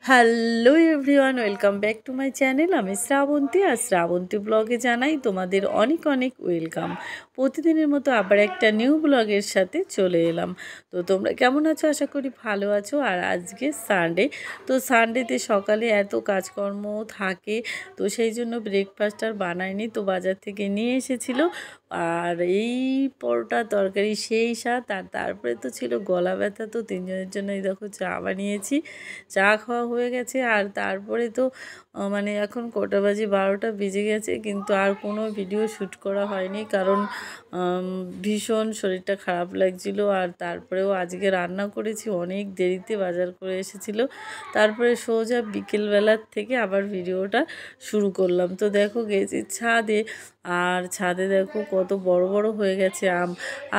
Hello everyone, welcome back to my channel. আমি শ্রাবন্তী, আর শ্রাবন্তী ব্লগে জানাই তোমাদের অনেক অনেক ওয়েলকাম। প্রতিদিনের মতো আবার একটা নিউ ব্লগের সাথে চলে এলাম। তো তোমরা কেমন আছো? আশা করি ভালো আছো। আর আজকে সানডে, তো সানডেতে সকালে এত কাজকর্ম থাকে, তো সেই জন্য ব্রেকফাস্ট আর বানাইনি, তো বাজার থেকে নিয়ে এসেছিলো। আর এই পরোটা তরকারি সেই স্বাদ। আর তারপরে তো ছিল গলা ব্যথা, তো তিনজনের জন্য এই দেখো চা বানিয়েছি। চা খাওয়া হয়ে গেছে। আর তারপরে তো মানে এখন কটা বাজে, 12টা বেজে গেছে, কিন্তু আর কোনো ভিডিও শ্যুট করা হয়নি, কারণ ভীষণ শরীরটা খারাপ লাগছিল। আর তারপরেও আজকে রান্না করেছি অনেক দেরিতে, বাজার করে এসেছিলো। তারপরে সোজা বিকেলবেলার থেকে আবার ভিডিওটা শুরু করলাম। তো দেখো গেছি ছাদে, আর ছাদে দেখো কত বড় বড় হয়ে গেছে আম।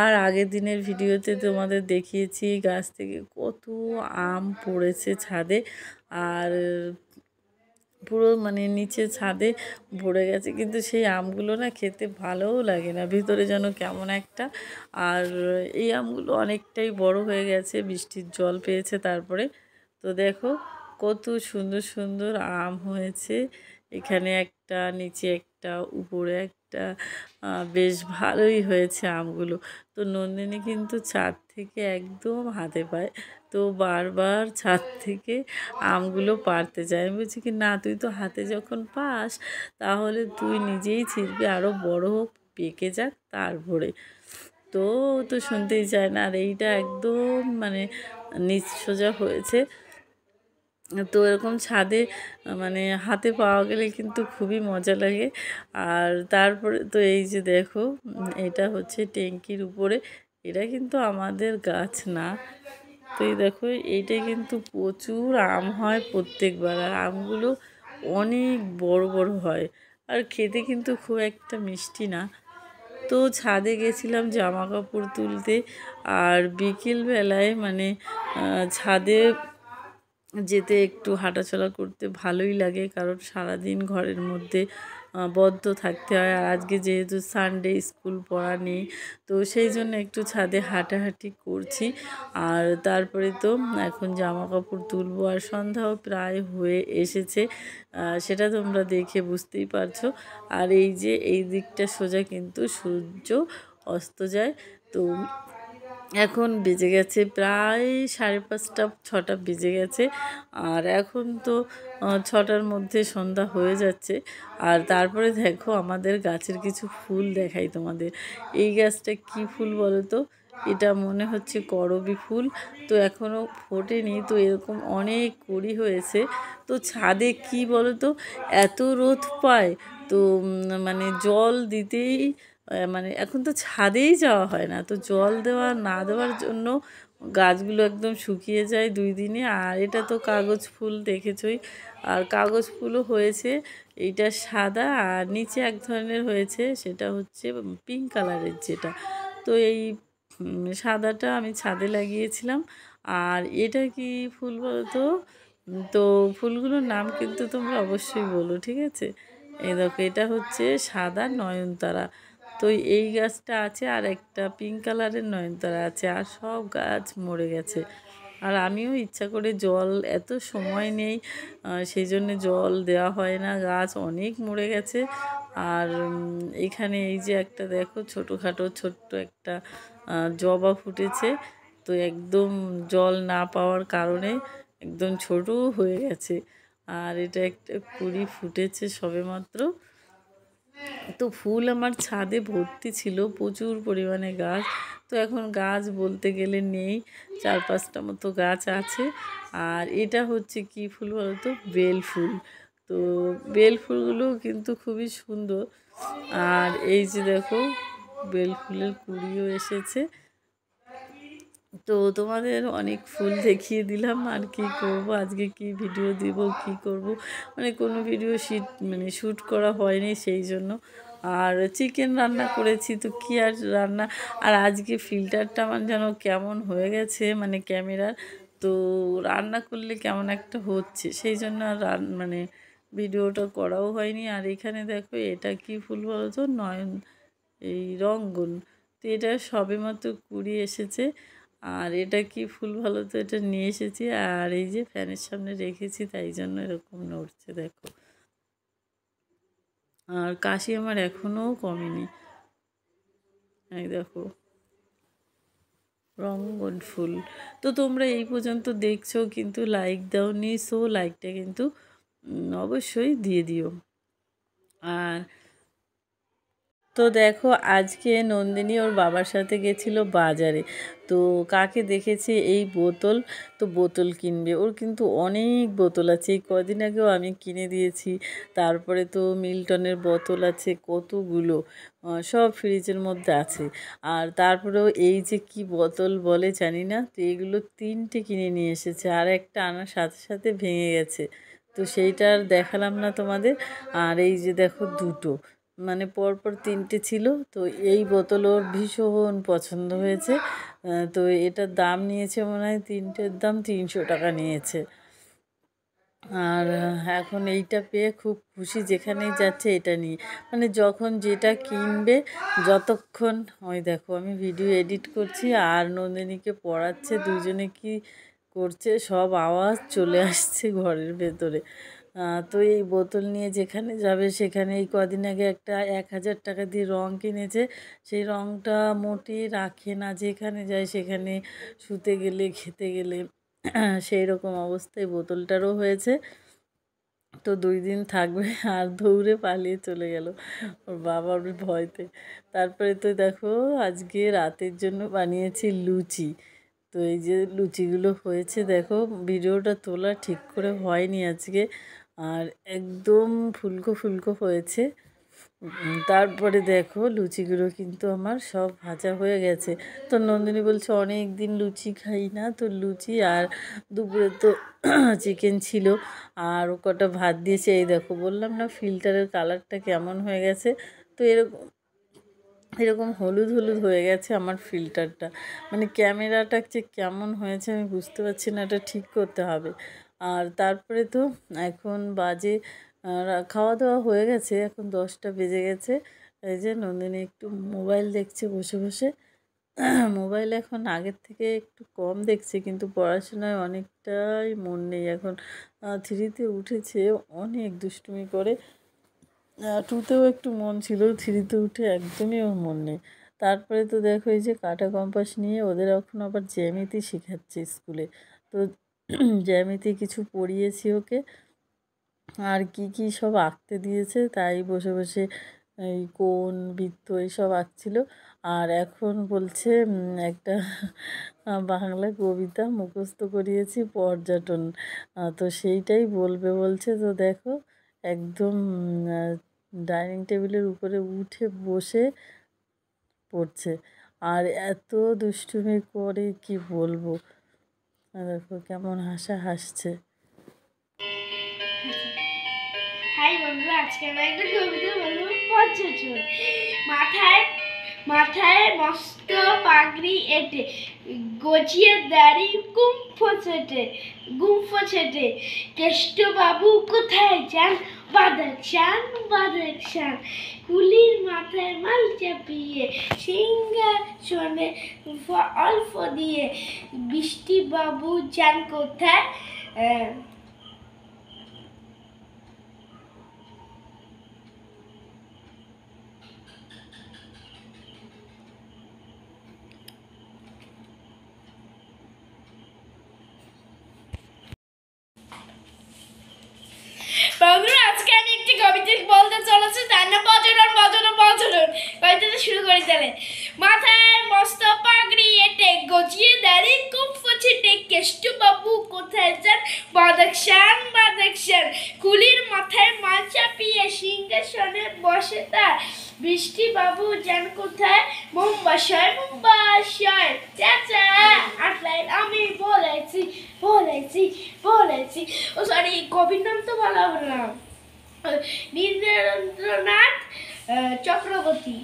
আর আগের দিনের ভিডিওতে তোমাদের দেখিয়েছি গাছ থেকে কত আম পড়েছে ছাদে। আর পুরো মানে নিচে ছাদে ভরে গেছে, কিন্তু সেই আমগুলো না খেতে ভালোও লাগে না, ভিতরে যেন কেমন একটা। আর এই আমগুলো অনেকটাই বড় হয়ে গেছে, বৃষ্টির জল পেয়েছে তারপরে। তো দেখো কত সুন্দর সুন্দর আম হয়েছে, এখানে একটা, নিচে একটা, উপরে একটা। বেশ ভালোই হয়েছে আমগুলো। তো নন্দিনী কিন্তু ছাদ থেকে একদম হাতে পায়, তো বারবার ছাদ থেকে আমগুলো পাড়তে যায়। আমি বলছি কি, না তুই তো হাতে যখন পাস তাহলে তুই নিজেই ছিঁড়বি, আরও বড় হোক, পেকে যাক তারপরে। তো তো শুনতেই চায় না। আর এইটা একদম মানে নিচ সোজা হয়েছে। তো এরকম ছাদে মানে হাতে পাওয়া গেলে কিন্তু খুবই মজা লাগে। আর তারপরে তো এই যে দেখো, এটা হচ্ছে ট্যাঙ্কির উপরে, এটা কিন্তু আমাদের গাছ না। তো এই দেখো, এইটা কিন্তু প্রচুর আম হয় প্রত্যেকবার, আর আমগুলো অনেক বড় বড় হয়, আর খেতে কিন্তু খুব একটা মিষ্টি না। তো ছাদে গেছিলাম জামা কাপড় তুলতে। আর বিকেলবেলায় মানে ছাদে যেতে একটু হাঁটাচলা করতে ভালোই লাগে, কারণ সারাদিন ঘরের মধ্যে বদ্ধ থাকতে হয়। আর আজকে যেহেতু সানডে, স্কুল পড়া নেই, তো সেই জন্য একটু ছাদে হাঁটাহাঁটি করছি। আর তারপরে তো এখন জামা কাপড় তুলবো, আর সন্ধ্যাও প্রায় হয়ে এসেছে, সেটা তোমরা দেখে বুঝতেই পারছো। আর এই যে এই দিকটা সোজা কিন্তু সূর্য অস্ত যায়। তো এখন বেজে গেছে প্রায় 5:30, 6টা বেজে গেছে। আর এখন তো 6টার মধ্যে সন্ধ্যা হয়ে যাচ্ছে। আর তারপরে দেখো আমাদের গাছের কিছু ফুল দেখাই তোমাদের। এই গাছটা কি ফুল বলো তো? এটা মনে হচ্ছে করবী ফুল। তো এখনও ফোটেনি, তো এরকম অনেক কুঁড়ি হয়েছে। তো ছাদে কি বলো তো, এত রোদ পায়, তো মানে জল দিতেই মানে এখন তো ছাদেই যাওয়া হয় না, তো জল দেওয়া না দেওয়ার জন্য গাছগুলো একদম শুকিয়ে যায় 2 দিনে। আর এটা তো কাগজ ফুল দেখেছই, আর কাগজ ফুলও হয়েছে। এইটা সাদা, আর নিচে এক ধরনের হয়েছে, সেটা হচ্ছে পিঙ্ক কালারের যেটা। তো এই সাদাটা আমি ছাদে লাগিয়েছিলাম। আর এটা কি ফুল বলো তো? তো ফুলগুলোর নাম কিন্তু তোমরা অবশ্যই বলো, ঠিক আছে? এই দেখো, এটা হচ্ছে সাদা নয়নতারা। তো এই গাছটা আছে, আর একটা পিঙ্ক কালারের নয়নতারা আছে, আর সব গাছ মরে গেছে। আর আমিও ইচ্ছা করে জল, এত সময় নেই, সেই জন্য জল দেওয়া হয় না, গাছ অনেক মরে গেছে। আর এখানে এই যে একটা দেখো ছোটোখাটো ছোট্ট একটা জবা ফুটেছে, তো একদম জল না পাওয়ার কারণে একদম ছোটো হয়ে গেছে। আর এটা একটা কুঁড়ি ফুটেছে সবেমাত্র। তো ফুল আমার ছাদে ভর্তি ছিল, প্রচুর পরিমাণে গাছ। তো এখন গাছ বলতে গেলে নেই, 4-5টা মতো গাছ আছে। আর এটা হচ্ছে কি ফুল বলতো? বেল ফুল। তো বেল ফুলগুলো কিন্তু খুবই সুন্দর। আর এই যে দেখো, বেল ফুলের কুঁড়িও এসেছে। তো তোমাদের অনেক ফুল দেখিয়ে দিলাম, আর কি করব, আজকে কি ভিডিও দিব, কি করব, মানে কোনো ভিডিও শ্যুট করা হয়নি সেই জন্য। আর চিকেন রান্না করেছি, তো কি আর রান্না। আর আজকে ফিল্টারটা আমার যেন কেমন হয়ে গেছে মানে ক্যামেরার, তো রান্না করলে কেমন একটা হচ্ছে, সেই জন্য আর মানে ভিডিওটা করাও হয়নি। আর এখানে দেখো, এটা কি ফুল বলো তো? এই রঙ্গন। তো এটা সবেমাত্র কুড়ি এসেছে। আর এটা কি ফুল ভালো, তো এটা নিয়ে এসেছি, আর এই যে ফ্যানের সামনে রেখেছি, তাই জন্য এরকম নড়ছে দেখো। আর কাশি আমার এখনও কমেনি, এই দেখো রঙ্গন ফুল। তো তোমরা এই পর্যন্ত দেখছো কিন্তু লাইক দাওনি, সো লাইকটা কিন্তু অবশ্যই দিয়ে দিও। আর তো দেখো আজকে নন্দিনী ওর বাবার সাথে গেছিলো বাজারে, তো কাকে দেখেছে এই বোতল, তো বোতল কিনবে, ওর কিন্তু অনেক বোতল আছে, এই কদিন আগেও আমি কিনে দিয়েছি। তারপরে তো মিল্টনের বোতল আছে কতগুলো, সব ফ্রিজের মধ্যে আছে। আর তারপরেও এই যে কি বোতল বলে জানি না, তো এইগুলো 3টে কিনে নিয়ে এসেছে, আর একটা আনার সাথে সাথে ভেঙে গেছে, তো সেইটা আর দেখালাম না তোমাদের। আর এই যে দেখো দুটো, মানে পরপর 3টে ছিল, তো এই বোতল ওর ভীষণ পছন্দ হয়েছে। তো এটার দাম নিয়েছে মনে হয়, 3টের দাম 300 টাকা নিয়েছে। আর এখন এইটা পেয়ে খুব খুশি, যেখানেই যাচ্ছে এটা নিয়ে, মানে যখন যেটা কিনবে, যতক্ষণ ওই দেখো আমি ভিডিও এডিট করছি আর নন্দিনীকে পড়াচ্ছে, দুজনে কি করছে সব আওয়াজ চলে আসছে ঘরের ভেতরে। তো এই বোতল নিয়ে যেখানে যাবে সেখানে, এই কদিন আগে একটা 1000 টাকা দিয়ে রং কিনেছে, সেই রংটা মোটেই রাখে না, যেখানে যায় সেখানে শুতে গেলে খেতে গেলে সেই রকম অবস্থায় বোতলটারও হয়েছে। তো 2 দিন থাকবে আর দৌড়ে পালিয়ে চলে গেল ওর বাবার ভয়তে। তারপরে তো দেখো আজকে রাতের জন্য বানিয়েছি লুচি, তো এই যে লুচিগুলো হয়েছে দেখো, ভিডিওটা তোলা ঠিক করে হয়নি আজকে, আর একদম ফুলকো ফুলকো হয়েছে। তারপরে দেখো লুচিগুলো কিন্তু আমার সব ভাজা হয়ে গেছে। তো নন্দিনী বলছে অনেক দিন লুচি খাই না, তো লুচি আর দুপুরে তো চিকেন ছিল, আর ও কটা ভাত দিয়েছে। এই দেখো বললাম না ফিল্টারের কালারটা কেমন হয়ে গেছে, তো এরকম এরকম হলুদ হলুদ হয়ে গেছে আমার ফিল্টারটা, মানে ক্যামেরাটা যে কেমন হয়েছে আমি বুঝতে পারছি না, এটা ঠিক করতে হবে। আর তারপরে তো এখন বাজে খাওয়া দাওয়া হয়ে গেছে, এখন 10টা বেজে গেছে। এই যে নন্দিনী একটু মোবাইল দেখছে বসে বসে। মোবাইল এখন আগের থেকে একটু কম দেখছে, কিন্তু পড়াশোনায় অনেকটাই মন নেই এখন। 3তে উঠেছে, অনেক দুষ্টুমি করে। 2তেও একটু মন ছিল, 3তে উঠে একদমই ওর মন নেই। তারপরে তো দেখো এই যে কাঁটা কম্পাস নিয়ে ওদের এখন আবার জ্যামিতি শেখাচ্ছে স্কুলে, তো জ্যামিতি কিছু পড়িয়েছি ওকে, আর কি কি সব আঁকতে দিয়েছে, তাই বসে বসে এই কোণ বৃত্ত এইসব আঁকছিল। আর এখন বলছে একটা বাংলা কবিতা মুখস্থ করিয়েছি পর্যটন, তো সেইটাই বলবে বলছে। তো দেখো একদম ডাইনিং টেবিলের উপরে উঠে বসে পড়ছে, আর এত দুষ্টুমি করে কি বলবো। দেখো কেমন হাসছে। হাই বন্ধুরা, আজকে আমি একটা কবিতা বলবো পর্যটন। মাথায় মাথায় মস্ত পাগড়ি এঁটে, গজিয়ে দাড়ি গুম্ফ ছেটে, কেষ্টবাবু কোথায় যান, বাদাক শান, কুলির মাথায় মাল চাপিয়ে, সিংহাসনে অল্প দিয়ে, বৃষ্টিবাবু যান কোথায়। বন্ধুরা, আজকে আমি একটি কবিতা বলতে চলেছি, তার নাম পর্যটন। কবিতাটা শুরু করি তাহলে। মাথায় মস্ত পাগড়ি এঁটে, গজিয়ে দাড়ি কুম্ফ ছিটে, কেষ্টবাবু কোথায় যান, বাদাক শান, কুলির মাথায় মাল চাপিয়ে, সিংহাসনে বসে তার, বৃষ্টিবাবু যান কোথায়, মুম্বাসায়। চাচা 8 লাইন আমি বলেছি। ও সরি, কবির নাম তো বলা হবে না, নীরেন্দ্রনাথ চক্রবর্তী।